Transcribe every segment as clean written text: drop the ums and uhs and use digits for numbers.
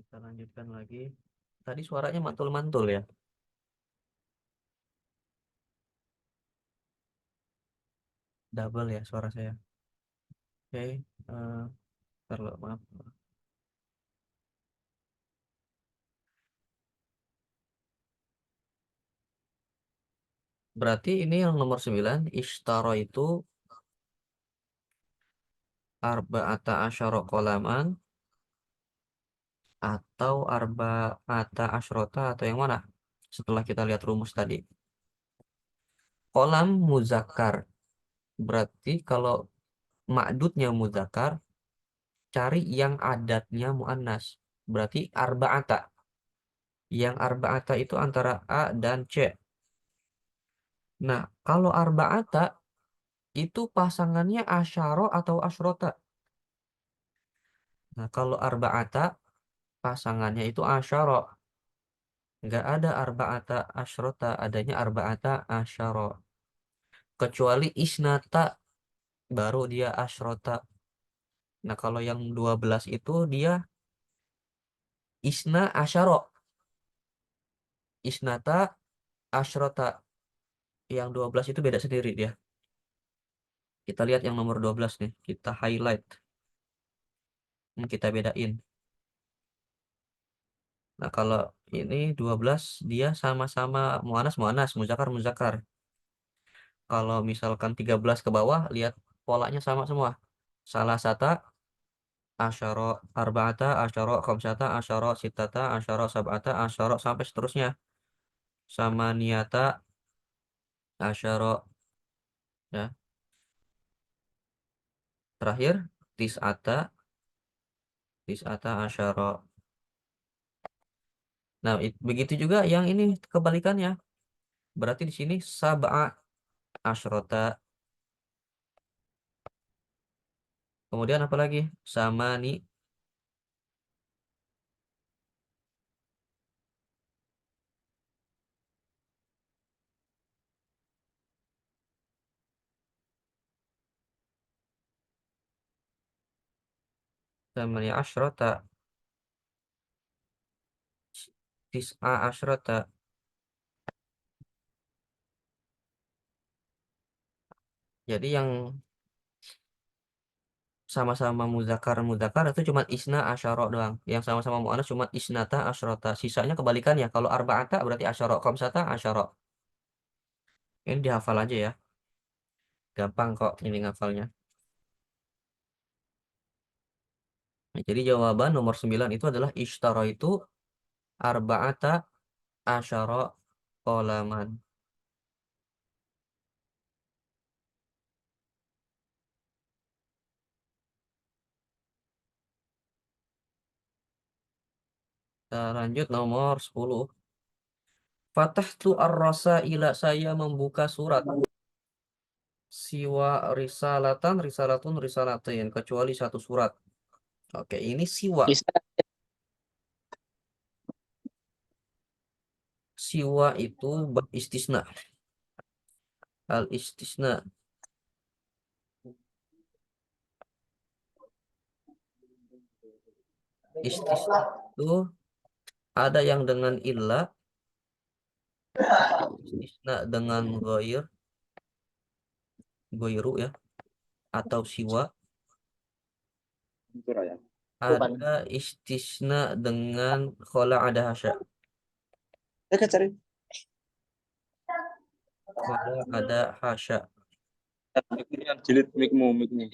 Kita lanjutkan lagi. Tadi suaranya mantul-mantul ya. Double ya suara saya. Oke, maaf. Berarti ini yang nomor 9, ishtaro itu arba'ata asyara qolaman atau arba'ata asyrota atau yang mana? Setelah kita lihat rumus tadi. Kolam muzakkar. Berarti kalau ma'dudnya muzakkar, cari yang adatnya muannas. Berarti arba'ata. Yang arba'ata itu antara A dan C. Nah, kalau arba'ata itu pasangannya asyaro atau asyrota. Nah, kalau arba'ata pasangannya itu asyaro. Nggak ada arba'ata asyrota, adanya arba'ata asyaro. Kecuali isnata, baru dia asyrota. Nah, kalau yang 12 itu dia isna asyaro. Isnata asyrota. Yang 12 itu beda sendiri dia. Kita lihat yang nomor 12 nih. Kita highlight. Kita bedain. Nah, kalau ini 12 dia sama-sama muannas muannas, muzakkar muzakkar. Kalau misalkan 13 ke bawah, lihat polanya sama semua. Salah satu asyara arba'ata, asyara khamsata, asyara sittata, asyara sab'ata, asyara sampai seterusnya. Sama niata, asyara ya. Terakhir tis'ata, tis'ata asyara. Nah, begitu juga yang ini kebalikannya. Berarti di sini sab'a asyrota. Kemudian apa lagi? Sama ni sama ni asyrota, tis'a asyrota. Jadi yang sama-sama muzakkar muzakkar itu cuma isna asyara doang. Yang sama-sama muannas cuma isnata asyrota. Sisanya kebalikannya. Kalau arba'ata berarti asyara, khamsata asyara. Ini dihafal aja ya. Gampang kok ini ngafalnya. Nah, jadi jawaban nomor 9 itu adalah ishtara itu arba'ata asyara qolaman. Kita lanjut nomor 10. Fatahtu ar-rasaila, saya membuka surat. Siwa risalatan, risalatun, risalatain. Kecuali satu surat. Oke, ini siwa. Bisa. Siwa itu bab istisna. Al istisna. Istisna itu ada yang dengan illa, istisna dengan ghair, ghairu ya, atau siwa. Bukan. Ada istisna dengan khola ada hasya. Saya cari. Khola ada hasya. Ini yang jilid mikmu miknya.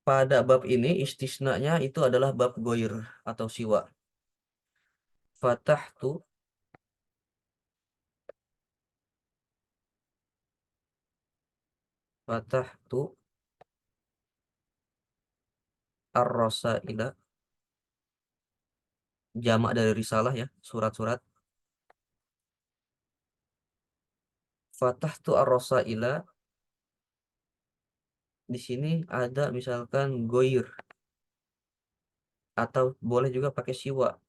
Pada bab ini istisnanya itu adalah bab ghair atau siwa. Fatahtu, fatahtu ar-rasaila, jamak dari risalah ya, surat-surat. Fatahtu ar-rasaila, di sini ada misalkan goir atau boleh juga pakai siwa.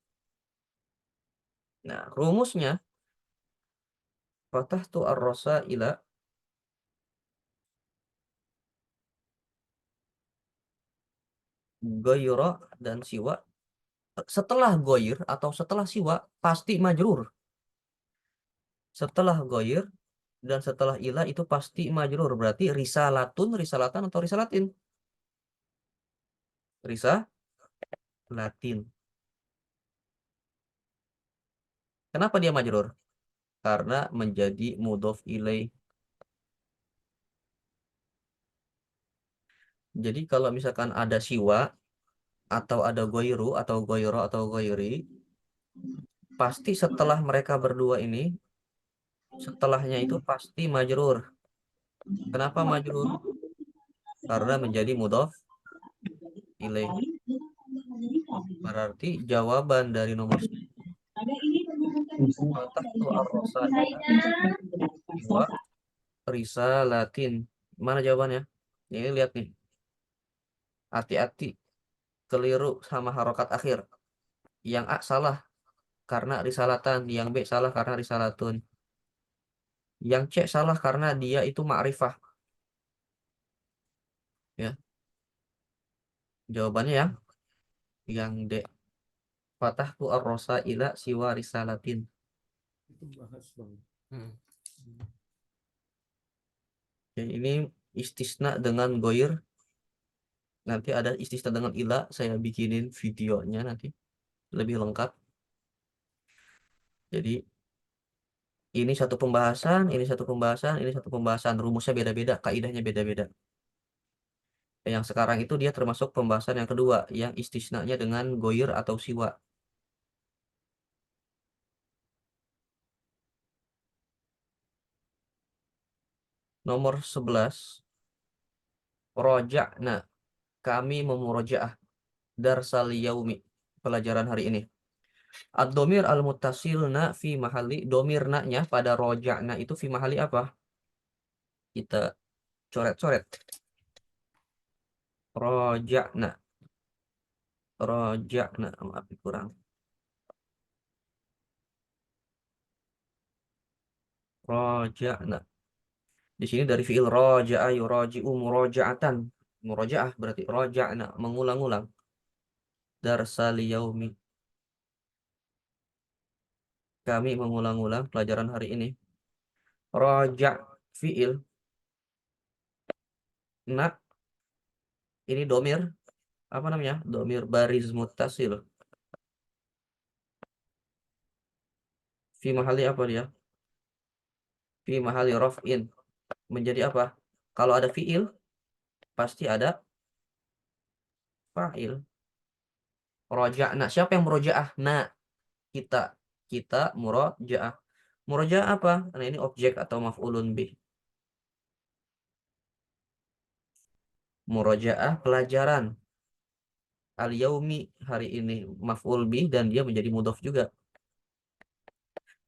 Nah, rumusnya fatahtu ar-rasaila goyro dan siwa. Setelah goyir atau setelah siwa pasti majrur. Setelah goyir dan setelah ila itu pasti majrur. Berarti risalatun, risalatan atau risalatin? Risalatin. Kenapa dia majrur? Karena menjadi mudhof ilaih. Jadi kalau misalkan ada siwa atau ada goiru atau goiro atau goiri, pasti setelah mereka berdua ini, setelahnya itu pasti majrur. Kenapa majrur? Karena menjadi mudhof ilaih. Berarti jawaban dari nomor fatahtu ar-rasaila siwa risalatin. Mana jawabannya? Ini lihat nih. Hati-hati keliru sama harokat akhir. Yang A salah karena risalatan, yang B salah karena risalatun. Yang C salah karena dia itu ma'rifah. Ya, jawabannya yang D. Fatahtu ar-rosa ila siwa risalatin. Hmm. Ya, ini istisna dengan goir. Nanti ada istisna dengan ila. Saya bikinin videonya nanti lebih lengkap. Jadi ini satu pembahasan, ini satu pembahasan, ini satu pembahasan. Rumusnya beda-beda, kaidahnya beda-beda. Yang sekarang itu dia termasuk pembahasan yang kedua, yang istisnanya dengan goir atau siwa. Nomor 11, roja'na. Kami memurojaah darsal yaumi. Pelajaran hari ini. Ad-domir al-muttasilna fi mahali. Domir na-nya pada roja'na itu fi mahali apa? Kita coret-coret. Roja'na. Roja'na. Maaf, kurang. Roja'na. Di sini dari fiil roja'a yuraji'u muroja'atan. Muroja'ah berarti roja'na. Mengulang-ulang. Darsal yaumi. Kami mengulang-ulang pelajaran hari ini. Roja' fiil. Na. Ini domir. Apa namanya? Domir bariz muttasil. Fi mahali apa dia? Fi mahali raf'in. Menjadi apa? Kalau ada fiil, pasti ada fa'il. Roja'na. Siapa yang meroja'ah? Nah, kita. Kita muroja'ah. Muroja'ah apa? Nah, ini objek atau maf'ulun bih. Muroja'ah pelajaran. Al-yaumi hari ini maf'ul bih dan dia menjadi mudhof juga.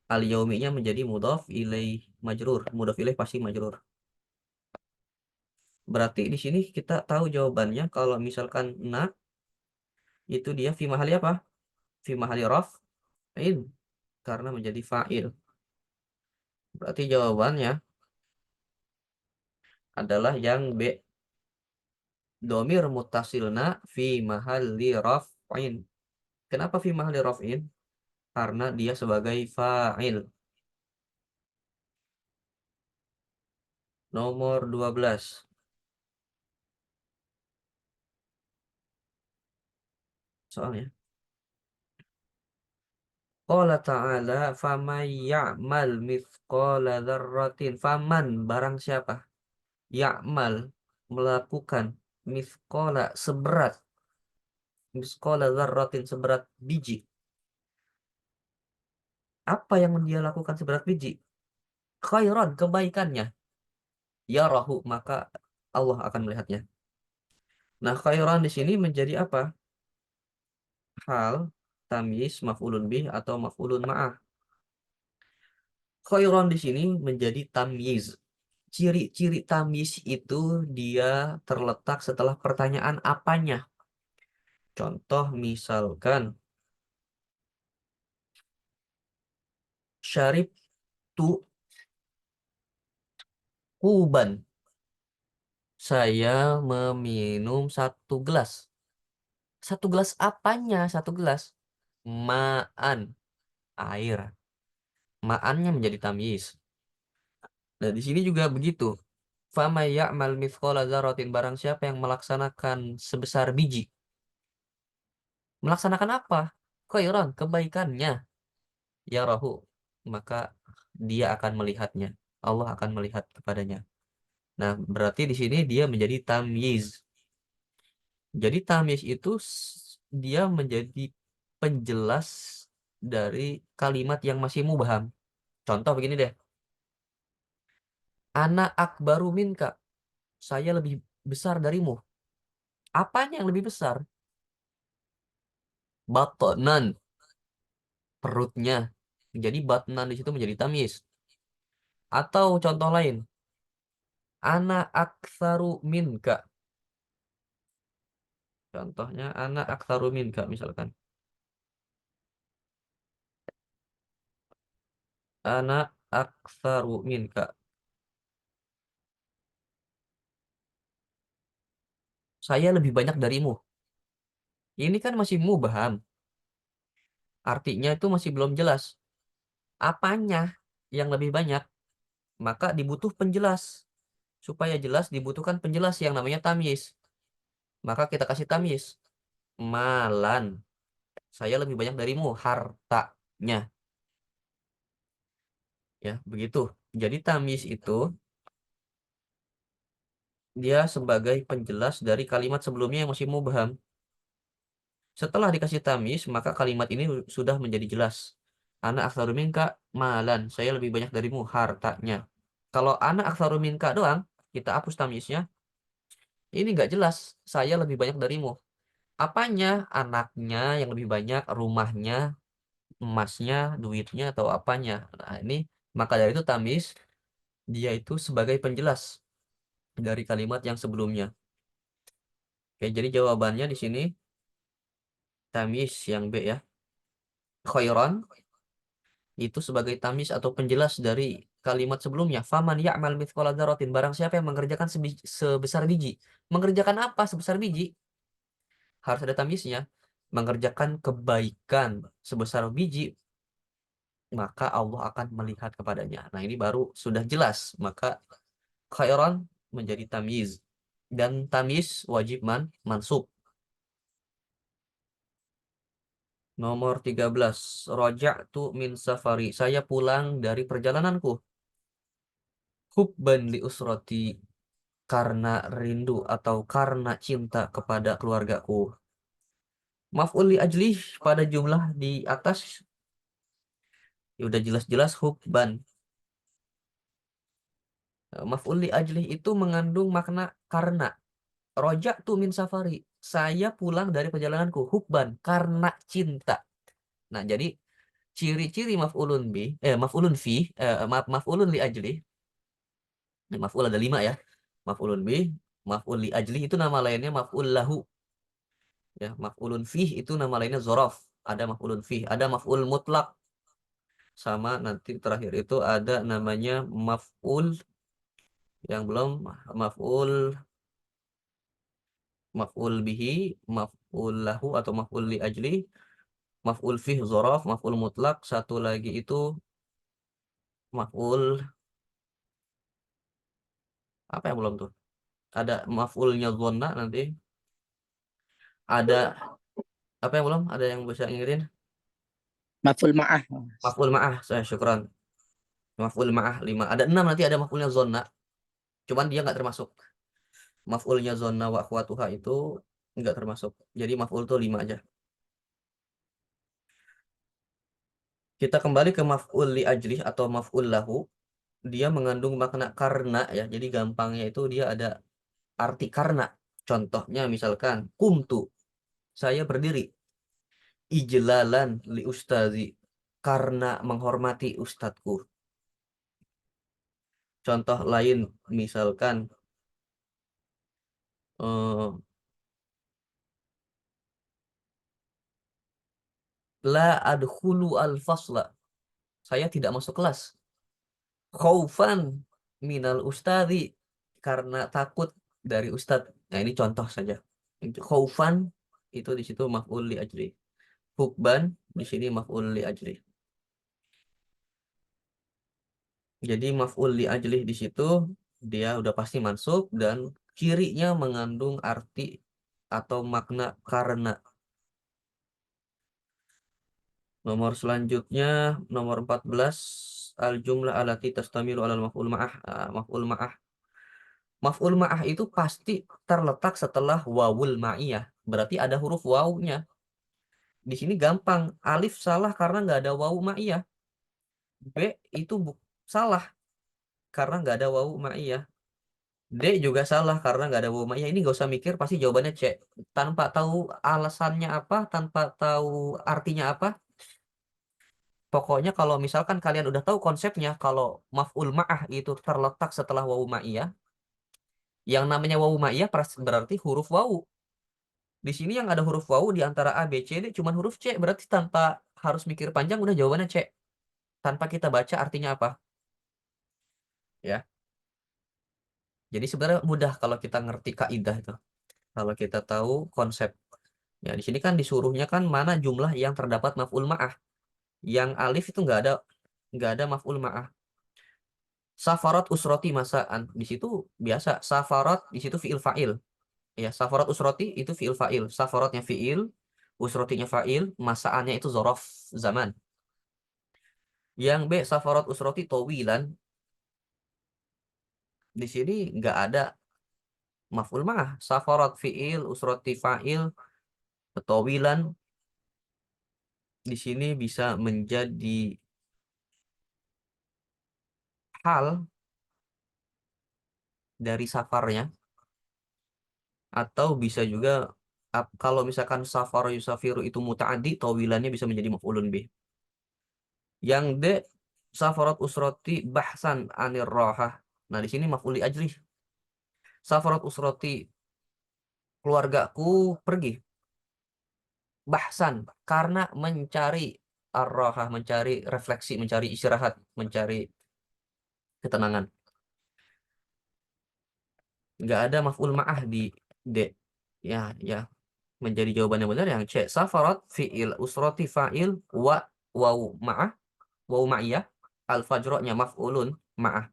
Al-yauminya menjadi mudhof ilaih majrur. Mudhof ilaih pasti majrur. Berarti di sini kita tahu jawabannya kalau misalkan na itu dia fi mahali apa? Fi mahali raf'in karena menjadi fa'il. Berarti jawabannya adalah yang B. Domir mutasilna fi mahalli raf'in. Kenapa fi mahalli raf'in? Karena dia sebagai fa'il. Nomor 12. Soalnya. Qala ta'ala faman ya'mal mithqala dzarratin. Faman barang siapa? Ya'mal melakukan mithqala seberat. Mithqala dzarratin seberat biji. Apa yang dia lakukan seberat biji? Khairan kebaikannya. Ya rahu maka Allah akan melihatnya. Nah, khairan di sini menjadi apa? Hal tamyiz maf'ulun bih atau maf'ulun ma'ah. Khairan di sini menjadi tamyiz. Ciri-ciri tamyiz itu dia terletak setelah pertanyaan apanya. Contoh misalkan syarib tu kuban. Saya meminum satu gelas. Satu gelas apanya? Satu gelas. Ma'an. Air. Ma'annya menjadi tamyiz. Nah, di sini juga begitu. Fama ya'mal mithqala dzarratin, barang siapa yang melaksanakan sebesar biji. Melaksanakan apa? Khairan, kebaikannya. Ya rahu, maka dia akan melihatnya. Allah akan melihat kepadanya. Nah, berarti di sini dia menjadi tamyiz. Jadi tamyiz itu dia menjadi penjelas dari kalimat yang masih mubham. Contoh begini deh. Ana akbaru minka. Saya lebih besar darimu. Apanya yang lebih besar? Batnan, perutnya. Jadi batnan di situ menjadi tamyiz. Atau contoh lain. Ana aktsaru minka. Contohnya ana aktsaru minka misalkan. Ana aktsaru minka. Saya lebih banyak darimu. Ini kan masih mubham. Artinya itu masih belum jelas. Apanya yang lebih banyak? Maka dibutuh penjelas. Supaya jelas dibutuhkan penjelas yang namanya tamyiz. Maka kita kasih tamyiz. Malan. Saya lebih banyak darimu. Hartanya. Ya, begitu. Jadi tamyiz itu dia sebagai penjelas dari kalimat sebelumnya yang masih mubham. Setelah dikasih tamyiz, maka kalimat ini sudah menjadi jelas. Ana aktsaru minka malan. Saya lebih banyak darimu hartanya. Kalau ana aktsaru minka doang, kita hapus tamyiznya. Ini nggak jelas. Saya lebih banyak darimu. Apanya? Anaknya yang lebih banyak, rumahnya, emasnya, duitnya, atau apanya. Nah, ini maka dari itu tamyiz dia itu sebagai penjelas dari kalimat yang sebelumnya. Oke, jadi jawabannya di sini tamyiz yang B ya. Khairan itu sebagai tamyiz atau penjelas dari kalimat sebelumnya. Faman ya'mal mithqala dzarratin, barang siapa yang mengerjakan sebesar biji. Mengerjakan apa sebesar biji? Harus ada tamyiznya. Mengerjakan kebaikan sebesar biji, maka Allah akan melihat kepadanya. Nah, ini baru sudah jelas. Maka khairan menjadi tamyiz. Dan tamyiz wajib mansub. Nomor 13. Raja'tu min safari. Saya pulang dari perjalananku. Hubban li usrati, karena rindu atau karena cinta kepada keluargaku. Maf'ul li ajlih pada jumlah di atas ya udah jelas-jelas hubban. Maf'ul li ajlih itu mengandung makna karena. Raja'tu min safari. Saya pulang dari perjalananku. Hubban karena cinta. Nah, jadi ciri-ciri maf'ulun fi, maf'ulun li ajlih. Ini maf'ul ada 5 ya. Maf'ulun bih, maf'ul li ajli itu nama lainnya maf'ul lahu. Ya, maf'ulun fih itu nama lainnya zorof. Ada maf'ulun fih, ada maf'ul mutlak. Sama nanti terakhir itu ada namanya maf'ul yang belum maf'ul maf'ul bihi, maf'ul lahu atau maf'ul li ajli, maf'ul fih zorof, maf'ul mutlak. Satu lagi itu maf'ul apa yang belum tuh? Ada maf'ulnya zonna nanti. Ada apa yang belum? Ada yang bisa ngirin? Maful ma'ah. Maf'ul ma'ah, saya syukran. Maf'ul ma'ah 5. Ada 6 nanti ada maf'ulnya zonna. Cuman dia nggak termasuk. Maf'ulnya zonna wa akhwatuha itu nggak termasuk. Jadi maf'ul tuh 5 aja. Kita kembali ke maf'ul li ajlih atau maf'ul lahu. Dia mengandung makna karena ya. Jadi gampangnya itu dia ada arti karena. Contohnya misalkan kumtu. Saya berdiri. Ijlalan li ustazi. Karena menghormati ustadku. Contoh lain misalkan eh, la adkhulu al-fasla. Saya tidak masuk kelas. Khaufan minal ustadi, karena takut dari ustadz. Nah, ini contoh saja. Khaufan itu di situ maf'ul li ajli. Hubban di sini maf'ul li ajli. Jadi maf'ul li ajli di situ dia udah pasti mansub dan kirinya mengandung arti atau makna karena. Nomor selanjutnya nomor 14 al jumlah alati tastamilu alal maf'ul ma'ah. Maf'ul ma'ah. Maf'ul ma'ah itu pasti terletak setelah wawul ma'iyah. Berarti ada huruf wawunya. Di sini gampang. Alif salah karena nggak ada wawu ma'iyah. B itu salah karena nggak ada wawu ma'iyah. D juga salah karena nggak ada wawu ma'iyah. Ini nggak usah mikir, pasti jawabannya C. Tanpa tahu alasannya apa, tanpa tahu artinya apa. Pokoknya kalau misalkan kalian udah tahu konsepnya, kalau maf'ul ma'ah itu terletak setelah wawu ma'iyah, yang namanya wawu ma'iyah berarti huruf wawu. Di sini yang ada huruf wawu di antara A, B, C, D cuma huruf C. Berarti tanpa harus mikir panjang udah jawabannya C. Tanpa kita baca artinya apa. Ya. Jadi sebenarnya mudah kalau kita ngerti kaidah itu. Kalau kita tahu konsep. Ya, di sini kan disuruhnya kan mana jumlah yang terdapat maf'ul ma'ah. Yang alif itu nggak ada maf'ul ma'ah. Safarat usroti masaan. Di situ biasa safarat di situ fiil fa'il. Ya, safarat usroti itu fiil fa'il. Safaratnya fiil, usrotinya fa'il, masaannya itu zorof zaman. Yang B safarat usroti towilan, di sini nggak ada maf'ul ma'ah. Safarat fiil, usroti fa'il, towilan di sini bisa menjadi hal dari safarnya, atau bisa juga kalau misalkan safar yusafiru itu muta'addi, tawilannya bisa menjadi maf'ulun bih. Yang D safarat usroti bahsan anir rohah. Nah, di sini maf'uli ajli. Safarat usroti keluargaku pergi bahsan karena mencari ar-rohah, mencari refleksi, mencari istirahat, mencari ketenangan. Nggak ada maf'ul ma'ah di D. Ya, ya, menjadi jawaban yang benar yang C. Safarat fi'il usroti fa'il wa waw ma'ah, waw ma'iyah, al fajronya maf'ulun ma'ah.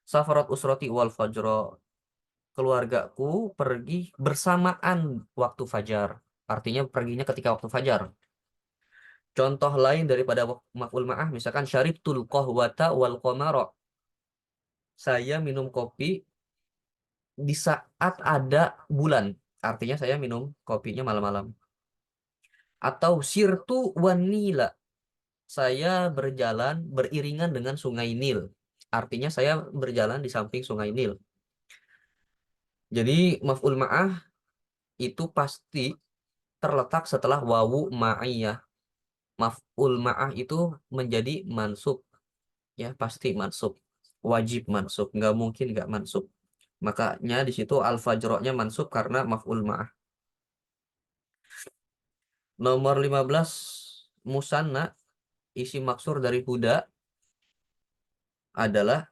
Safarat usroti wal fajro, keluargaku pergi bersamaan waktu fajar. Artinya perginya ketika waktu fajar. Contoh lain daripada maf'ul ma'ah misalkan syaribtul qahwata wal qamara. Saya minum kopi di saat ada bulan. Artinya saya minum kopinya malam-malam. Atau sirtu wanila. Saya berjalan beriringan dengan Sungai Nil. Artinya saya berjalan di samping Sungai Nil. Jadi maf'ul ma'ah itu pasti terletak setelah wawu ma'iyah. Maf'ul ma'ah itu menjadi mansub. Ya, pasti mansub. Wajib mansub. Nggak mungkin nggak mansub. Makanya di situ al-fajro'nya mansub karena maf'ul ma'ah. Nomor 15 musanna, isi maksur dari huda adalah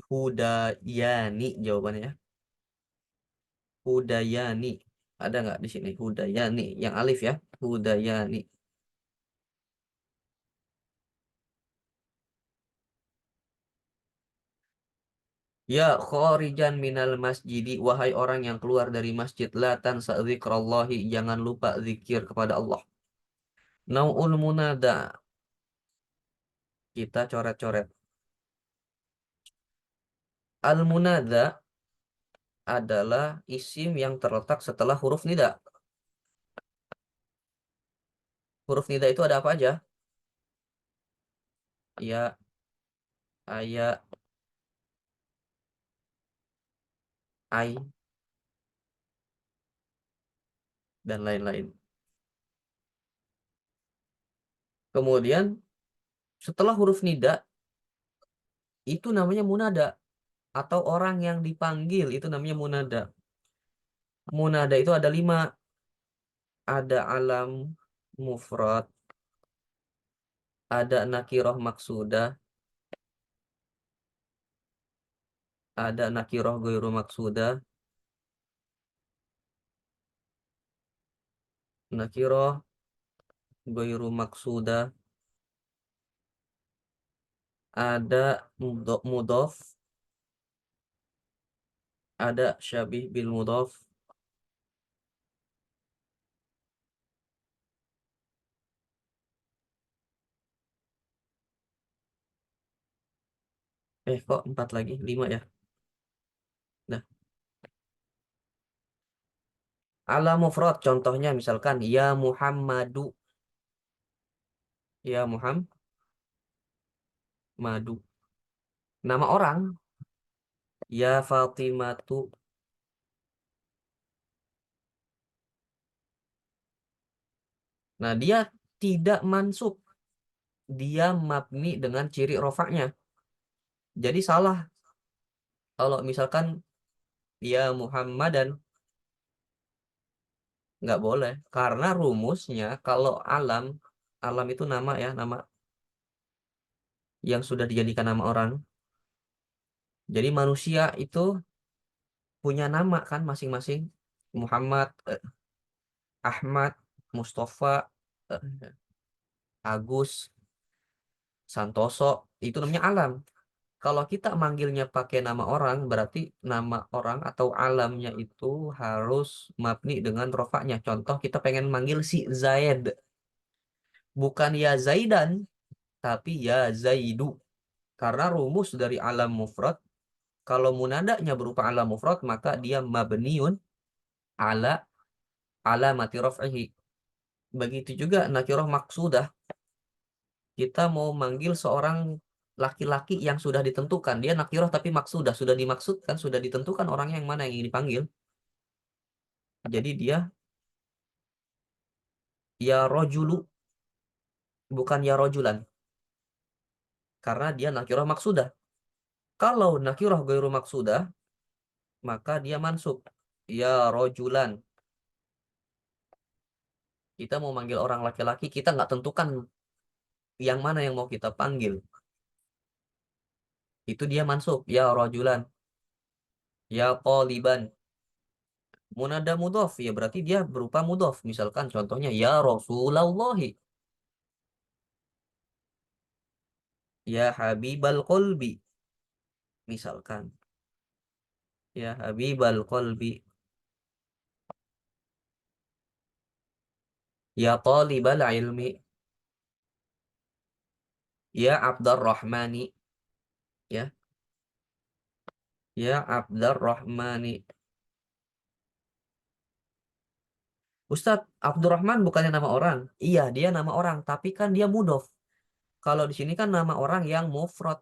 hudayani jawabannya. Hudayani. Ada nggak di sini? Hudayani. Yang alif ya. Hudayani. Ya khorijan minal masjidi. Wahai orang yang keluar dari masjid. La tansa zikrallahi. Jangan lupa zikir kepada Allah. Nau'ul munada. Kita coret-coret. Al-munada adalah isim yang terletak setelah huruf nida. Huruf nida itu ada apa aja? Ya, ayat, ai, dan lain-lain. Kemudian setelah huruf nida itu namanya munada, atau orang yang dipanggil itu namanya munada. Munada itu ada 5. Ada alam mufrad, ada nakiroh maksudah, ada nakiroh goiru maksudah, Nakiroh ghairu maksudah, ada mudhof, ada syabih bil mudhof, kok 4 lagi, 5 ya. Nah, ala mufrad contohnya misalkan ya Muhammadu, ya Muhammadu, nama orang ya Fatimatu. Nah, dia tidak mansub, dia mabni dengan ciri rofaknya. Jadi salah kalau misalkan ya Muhammadan, nggak boleh karena rumusnya kalau alam, alam itu nama ya, nama yang sudah dijadikan nama orang. Jadi manusia itu punya nama kan masing-masing. Muhammad, Ahmad, Mustafa, eh, Agus, Santoso, itu namanya alam. Kalau kita manggilnya pakai nama orang, berarti nama orang atau alamnya itu harus mabni dengan rofaknya. Contoh kita pengen manggil si Zaid, bukan ya Zaidan, tapi ya Zaidu. Karena rumus dari alam mufrad, kalau munadanya berupa alam mufrad, maka dia mabniun ala alamati raf'ihi. Begitu juga nakiroh maksudah. Kita mau manggil seorang laki-laki yang sudah ditentukan. Dia nakiroh tapi maksudah. Sudah dimaksudkan, sudah ditentukan orangnya yang mana yang ingin dipanggil. Jadi dia ya rojulu, bukan ya rojulan. Karena dia nakiroh maksudah. Kalau nakiroh gairu maksudah, maka dia mansub. Ya rojulan. Kita mau manggil orang laki-laki, kita nggak tentukan yang mana yang mau kita panggil. Itu dia mansub. Ya rojulan. Ya qoliban. Munada mudhof ya berarti dia berupa mudhof. Misalkan contohnya ya Rasulullahi, ya Habibal Qalbi. Misalkan ya Habibal Qalbi, ya Talibal Ilmi, ya Abdurrahmani, ya ya Abdurrahmani. Ustadz, Abdurrahman bukannya nama orang? Iya, dia nama orang, tapi kan dia mudhof. Kalau di sini kan nama orang yang mufrad.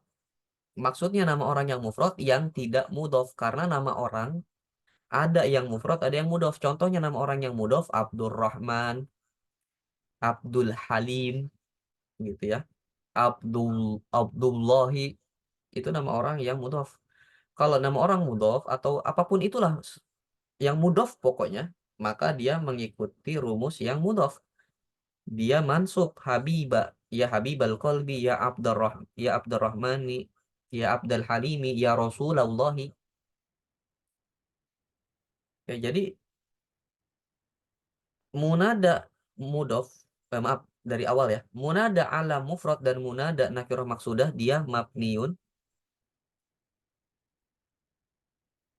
Maksudnya nama orang yang mufrad yang tidak mudhof karena nama orang ada yang mufrad, ada yang mudhof. Contohnya nama orang yang mudhof Abdurrahman, Abdul Halim gitu ya. Abdullahi itu nama orang yang mudhof. Kalau nama orang mudhof atau apapun itulah yang mudhof pokoknya, maka dia mengikuti rumus yang mudhof. Dia mansub Habiba, ya Habibal Qalbi, ya Abdurrahmani, ya Abdul Halimi, ya Rasulullahi. Ya, jadi munada mudhof, maaf dari awal ya. Munada ala mufrad dan munada nakirah maksudah dia mabniun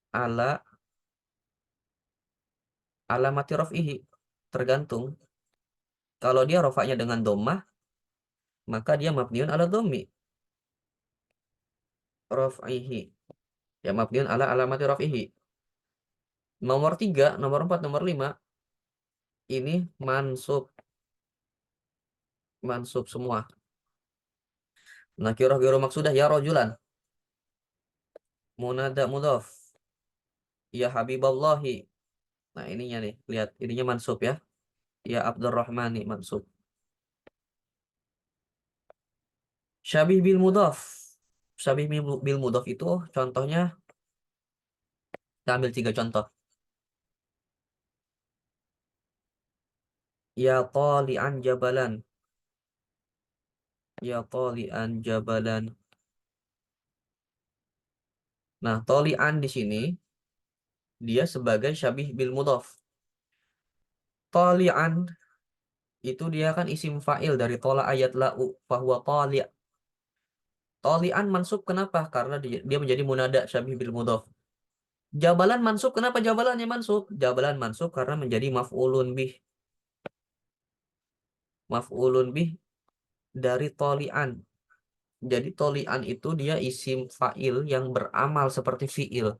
ala alamati raf'ihi. Tergantung. Kalau dia rofaknya dengan dhammah, maka dia mabniun ala dhammi raf'ihi. Ya mabniun ala alamati raf'ihi. Nomor 3, nomor 4, nomor 5 ini mansub, mansub semua. Nakirah ghairu maksudah ya rajulan. Munada mudhaf. Ya Habiballahi. Nah, ininya nih, lihat ininya mansub ya. Ya Abdurrahmani mansub. Syabih bil mudhaf. Syabih bil mudhaf itu contohnya, kita ambil 3 contoh. Ya tali'an jabalan. Ya tali'an jabalan. Nah, tali'an di sini dia sebagai syabih bil mudhaf. Toli'an itu dia kan isim fa'il dari tola ayat la'u fahuwa toli'. Toli'an mansub kenapa? Karena dia menjadi munada syabih bil mudhaf. Jabalan mansub kenapa jabalannya mansub? Jabalan mansub karena menjadi maf'ulun bih. Maf'ulun bih dari toli'an. Jadi toli'an itu dia isim fa'il yang beramal seperti fi'il.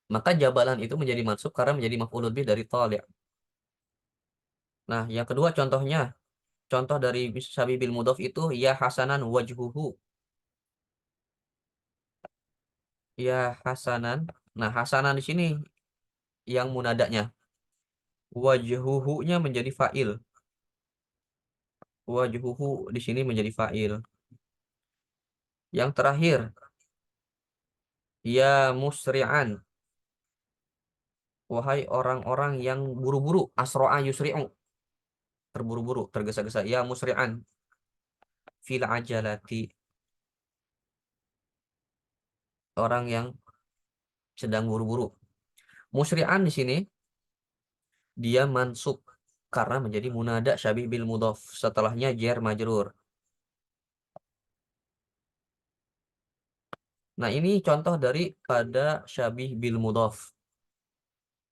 Maka jabalan itu menjadi mansub karena menjadi maf'ulun bih dari toli'. Nah, yang kedua contohnya. Contoh dari syabih bil mudhaf itu ya hasanan wajhuhu. Ya hasanan. Nah, hasanan di sini yang munadanya. Wajhuhu-nya menjadi fa'il. Wajhuhu di sini menjadi fa'il. Yang terakhir, ya musri'an. Wahai orang-orang yang buru-buru, asro'a yusri'u. Terburu-buru, tergesa-gesa. Ya musri'an fil ajalati. Orang yang sedang buru-buru. Musri'an di sini dia mansub karena menjadi munada syabih bil mudhaf. Setelahnya jar majrur. Nah, ini contoh daripada syabih bil mudhaf.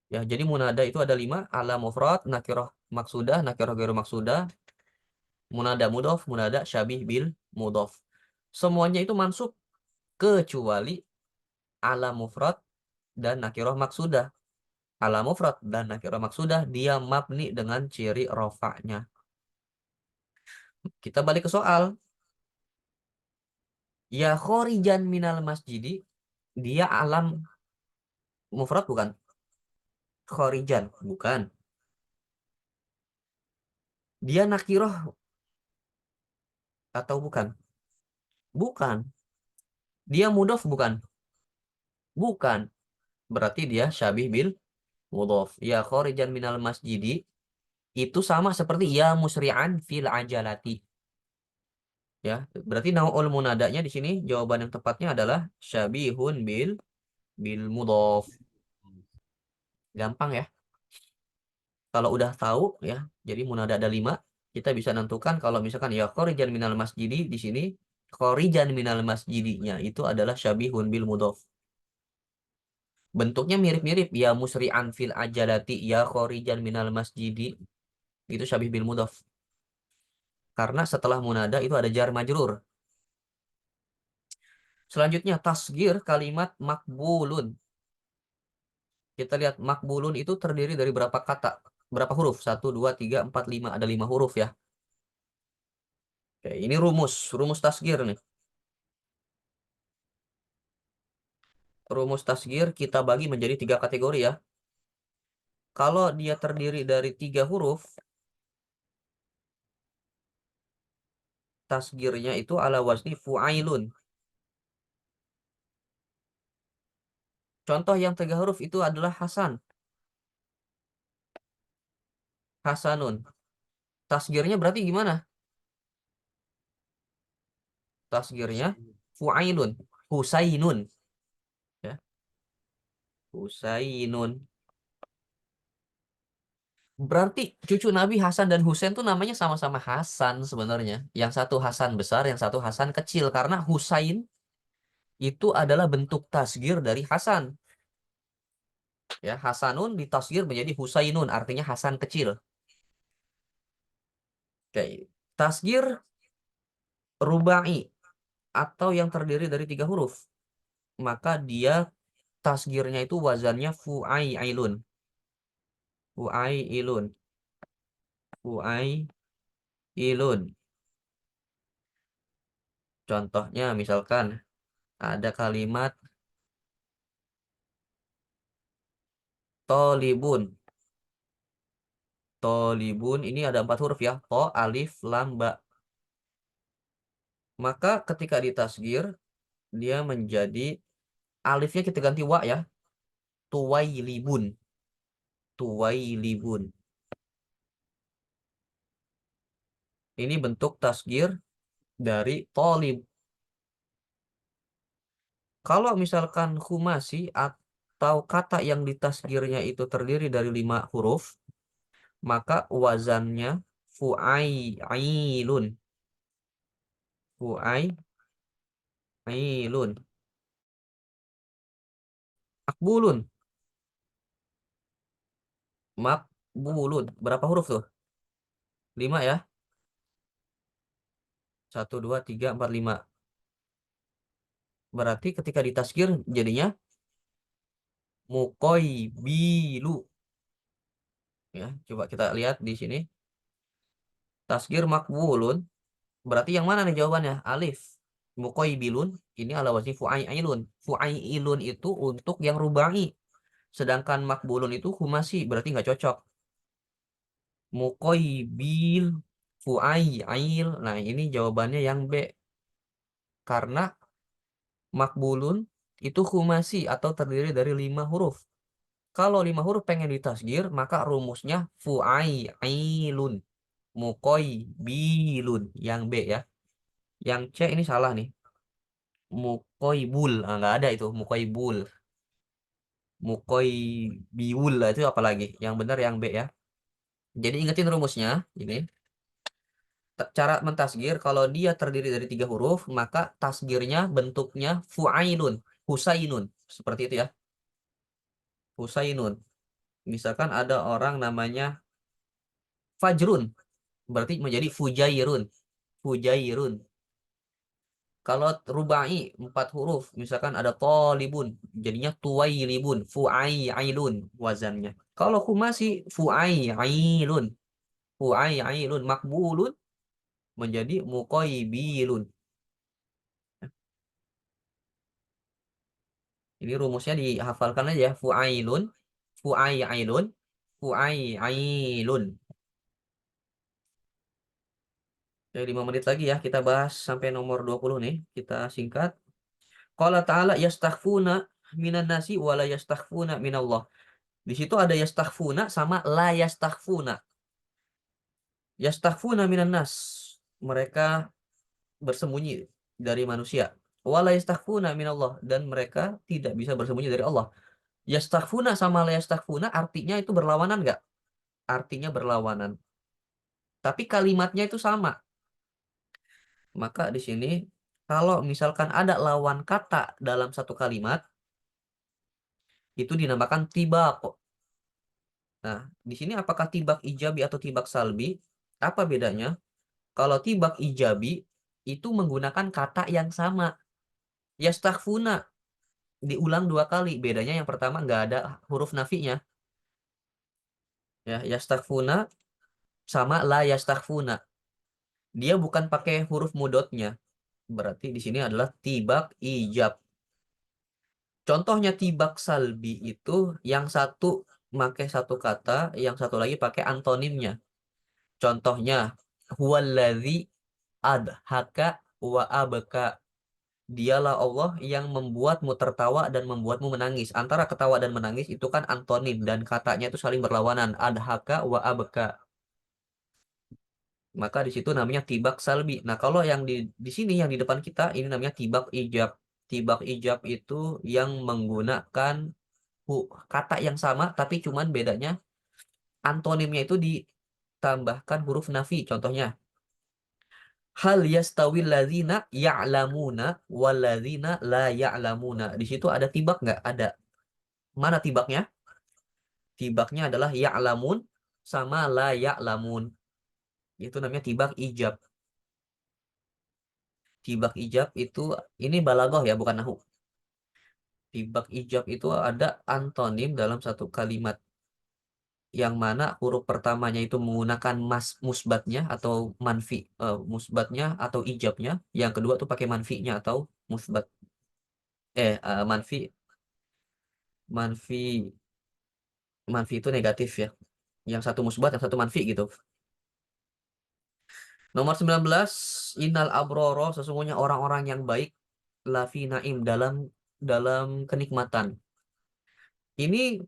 Ya, jadi munada itu ada 5, ala mufrad, nakirah maksudah, nakirah ghairu maksudah, munada mudhaf, munada syabih bil mudhaf. Semuanya itu mansub kecuali ala mufrad dan nakirah maksudah. Ala mufrad dan nakirah maksudah dia mabni dengan ciri rofa'nya. Kita balik ke soal. Ya khorijan minal masjidi, dia alam mufrad bukan? Khorijan, bukan. Dia nakirah atau bukan? Bukan. Dia mudhaf bukan? Bukan. Berarti dia syabih bil mudhaf. Ya khorijan minal masjidi itu sama seperti ya musri'an fil ajalati. Ya, berarti naul munadanya di sini jawaban yang tepatnya adalah syabihun bil mudhaf. Gampang ya. Kalau udah tahu ya, jadi munada ada 5, kita bisa nentukan kalau misalkan ya khorijan minal masjidi di sini khorijan minal masjidinya itu adalah syabihun bil mudhaf. Bentuknya mirip-mirip ya musri'an fil ajalati ya khorijan minal masjidi itu syabih bil mudhaf. Karena setelah munada itu ada jar majrur. Selanjutnya tasgir kalimat makbulun. Kita lihat makbulun itu terdiri dari berapa kata? Berapa huruf? 1, 2, 3, 4, 5. Ada 5 huruf ya. Oke, ini rumus tasgir nih. Rumus tasgir kita bagi menjadi 3 kategori ya. Kalau dia terdiri dari 3 huruf, tasgirnya itu ala wazni fu'ailun. Contoh yang 3 huruf itu adalah Hasan. Hasanun. Tasgirnya berarti gimana? Tasgirnya fu'ailun. Husainun. Ya. Husainun. Berarti cucu Nabi Hasan dan Husain tuh namanya sama-sama Hasan sebenarnya. Yang satu Hasan besar, yang satu Hasan kecil. Karena Husain itu adalah bentuk tasgir dari Hasan. Ya, Hasanun ditasgir menjadi Husainun, artinya Hasan kecil. Oke. Tasgir rubai atau yang terdiri dari 3 huruf. Maka dia tasgirnya itu wazannya fu'ailun. Fu'ailun. Fu'ailun. Contohnya misalkan ada kalimat tolibun. Tolibun ini ada 4 huruf ya. To, alif, lam, ba. Maka ketika ditasgir, dia menjadi alifnya kita ganti wa ya. Tuwailibun. Tuwailibun. Ini bentuk tasgir dari tolib. Kalau misalkan khumasi atau kata yang ditasgirnya itu terdiri dari 5 huruf, maka wazannya fu'ailun. Fu'ailun. Makbulun. Makbulun. Berapa huruf tuh? 5 ya. 1, 2, 3, 4, 5. Berarti ketika ditasgir jadinya mukoibilu. Ya, coba kita lihat di sini. Tasgir makbulun. Berarti yang mana nih jawabannya? Alif. Mukoibilun. Ini ala wazni fu'ailun. Fu'ailun itu untuk yang rubai. Sedangkan makbulun itu humasi. Berarti nggak cocok. Mukoibil. Fu'ail. Nah ini jawabannya yang B. Karena makbulun itu humasi atau terdiri dari 5 huruf. Kalau 5 huruf pengen ditasgir, maka rumusnya fu'ailun. Mukoibilun. Yang B ya. Yang C ini salah nih. Mukoibul. Ah, nggak ada itu. Mukoibul. Mukoibiul lah itu apalagi. Yang benar yang B ya. Jadi ingetin rumusnya. Ini. Cara mentasgir. Kalau dia terdiri dari 3 huruf, maka tasgirnya bentuknya fu'ailun. Husainun. Seperti itu ya. Husainun. Misalkan ada orang namanya Fajrun. Berarti menjadi Fujairun. Fujairun. Kalau rubai 4 huruf, misalkan ada tolibun, jadinya tuwailibun, fu'ailun wazannya. Kalau khumasi fu'ailun, fu'ailun makbulun menjadi muqaibilun. Ini rumusnya dihafalkan aja ya, fu'ailun, fu'ailun, fu'ailun. Oke, 5 menit lagi ya, kita bahas sampai nomor 20 nih, kita singkat. Qala ta'ala yastakhfuna minan nasi wa la yastakhfuna minallah. Di situ ada yastakhfuna sama la yastakhfuna. Yastakhfuna minan nas. Mereka bersembunyi dari manusia. Wa la yastakhfuna minallah, dan mereka tidak bisa bersembunyi dari Allah. Yastakhfuna sama la yastakhfuna artinya itu berlawanan enggak? Artinya berlawanan. Tapi kalimatnya itu sama. Maka di sini kalau misalkan ada lawan kata dalam satu kalimat, itu dinamakan tibaq. Nah, di sini apakah tibak ijabi atau tibak salbi? Apa bedanya? Kalau tibak ijabi itu menggunakan kata yang sama. Yastakhfuna diulang 2 kali. Bedanya yang pertama nggak ada huruf nafinya. Ya, yastakhfuna sama la yastakhfuna. Dia bukan pakai huruf mudotnya. Berarti di sini adalah tibak ijab. Contohnya tibak salbi itu yang satu pakai satu kata, yang satu lagi pakai antonimnya. Contohnya huwallazi adhaka wa abka. Dialah Allah yang membuatmu tertawa dan membuatmu menangis. Antara ketawa dan menangis itu kan antonim dan katanya itu saling berlawanan. Adhaka wa abka. Maka di situ namanya tibak salbi. Nah, kalau yang di sini yang di depan kita ini namanya tibak ijab. Tibak ijab itu yang menggunakan kata yang sama tapi cuman bedanya antonimnya itu ditambahkan huruf nafi. Contohnya hal yastawil ladzina ya'lamuna wal ladzina la ya'lamuna. Di situ ada tibak nggak? Ada. Mana tibaknya? Tibaknya adalah ya'lamun sama la ya'lamun. Itu namanya tibak ijab. Tibak ijab itu ini balaghah ya, bukan nahu. Tibak ijab itu ada antonim dalam satu kalimat yang mana huruf pertamanya itu menggunakan musbatnya atau musbatnya atau ijabnya. Yang kedua tuh pakai manfinya atau musbat. Manfi manfi itu negatif ya. Yang satu musbat, yang satu manfi gitu. Nomor 19, innal abroro, sesungguhnya orang-orang yang baik, lafi naim, dalam dalam kenikmatan. Ini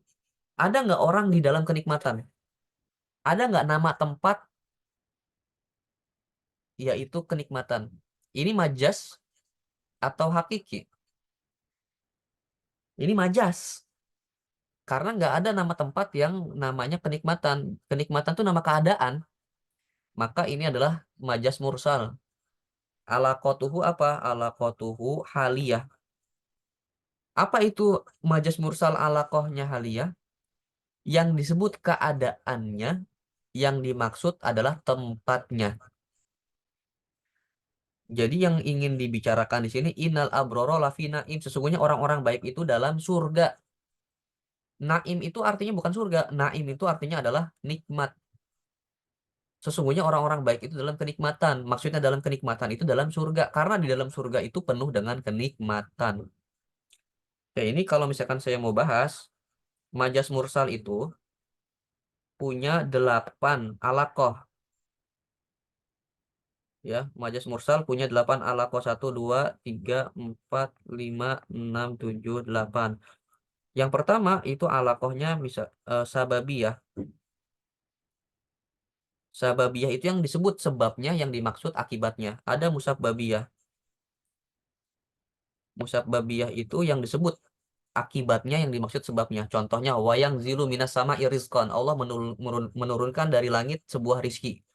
ada nggak orang di dalam kenikmatan? Ada nggak nama tempat yaitu kenikmatan? Ini majas atau hakiki? Ini majas. Karena nggak ada nama tempat yang namanya kenikmatan. Kenikmatan itu nama keadaan. Maka ini adalah majas mursal. Alaqatuhu apa? Alaqatuhu haliyah. Apa itu majas mursal alaqohnya haliyah? Yang disebut keadaannya, yang dimaksud adalah tempatnya. Jadi yang ingin dibicarakan di sini innal abroro lafi naim, sesungguhnya orang-orang baik itu dalam surga. Naim itu artinya bukan surga, naim itu artinya adalah nikmat. Sesungguhnya orang-orang baik itu dalam kenikmatan. Maksudnya dalam kenikmatan itu dalam surga, karena di dalam surga itu penuh dengan kenikmatan. Ya ini kalau misalkan saya mau bahas, majas mursal itu punya 8 alakoh. Ya, majas mursal punya 8 alakoh. 1, 2, 3, 4, 5, 6, 7, 8. Yang pertama itu alakohnya bisa sababiyah. Sababiyah itu yang disebut sebabnya, yang dimaksud akibatnya. Ada musabbabiyah. Musabbabiyah itu yang disebut akibatnya, yang dimaksud sebabnya. Contohnya wayang zilu minas sama irizkon. Allah menurunkan dari langit sebuah rizki.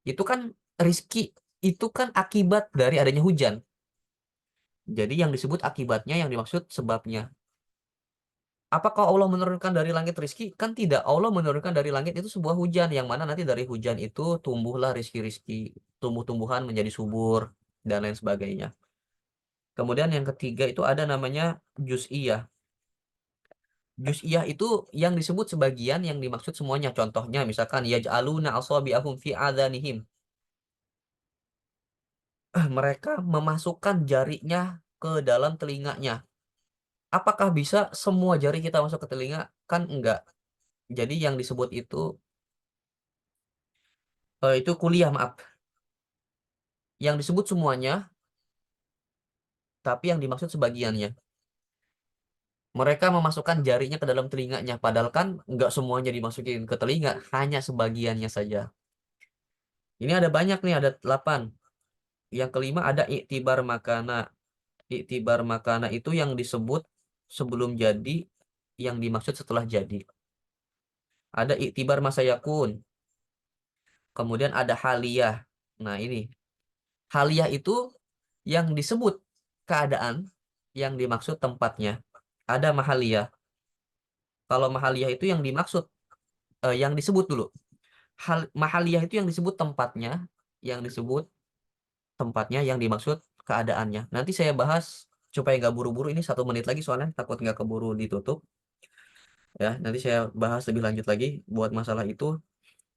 Itu kan rizki, itu kan akibat dari adanya hujan. Jadi yang disebut akibatnya, yang dimaksud sebabnya. Apakah Allah menurunkan dari langit rizki? Kan tidak. Allah menurunkan dari langit itu sebuah hujan, yang mana nanti dari hujan itu tumbuhlah rizki-rizki, tumbuh-tumbuhan menjadi subur, dan lain sebagainya. Kemudian yang ketiga itu ada namanya juz'iyah. Juz'iyah itu yang disebut sebagian, yang dimaksud semuanya. Contohnya misalkan yaj'aluna asabi'ahum fi adhanihim. Mereka memasukkan jarinya ke dalam telinganya. Apakah bisa semua jari kita masuk ke telinga? Kan enggak. Jadi yang disebut itu kuliah, maaf. Yang disebut semuanya, tapi yang dimaksud sebagiannya. Mereka memasukkan jarinya ke dalam telinganya, padahal kan enggak semuanya dimasukin ke telinga, hanya sebagiannya saja. Ini ada banyak nih, ada 8. Yang kelima ada iktibar makana. Iktibar makana itu yang disebut sebelum jadi, yang dimaksud setelah jadi. Ada iktibar masa yakun. Kemudian ada haliyah. Nah ini. Haliyah itu yang disebut keadaan, yang dimaksud tempatnya. Ada mahaliyah. Kalau mahaliyah itu yang dimaksud, yang disebut dulu. Mahaliyah itu yang disebut tempatnya, yang disebut tempatnya, yang dimaksud keadaannya. Nanti saya bahas supaya nggak buru-buru, ini 1 menit lagi soalnya takut nggak keburu ditutup. Ya, nanti saya bahas lebih lanjut lagi buat masalah itu.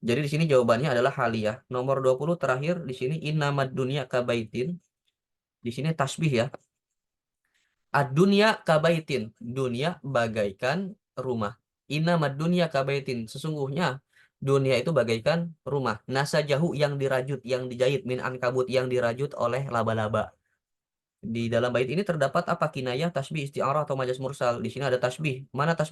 Jadi di sini jawabannya adalah haliyah. Nomor 20 terakhir di sini innamad dunya kabaitin. Di sini tasbih ya. Ad-dunya kabaitin. Dunia bagaikan rumah. Innamad dunya kabaitin. Sesungguhnya dunia itu bagaikan rumah. Nasajahu yang dirajut, yang dijahit, min ankabut yang dirajut oleh laba-laba. Di dalam bait ini terdapat apa? Kinayah, tasbih, isti'arah atau majas mursal. Di sini ada tasbih. Mana tasbih?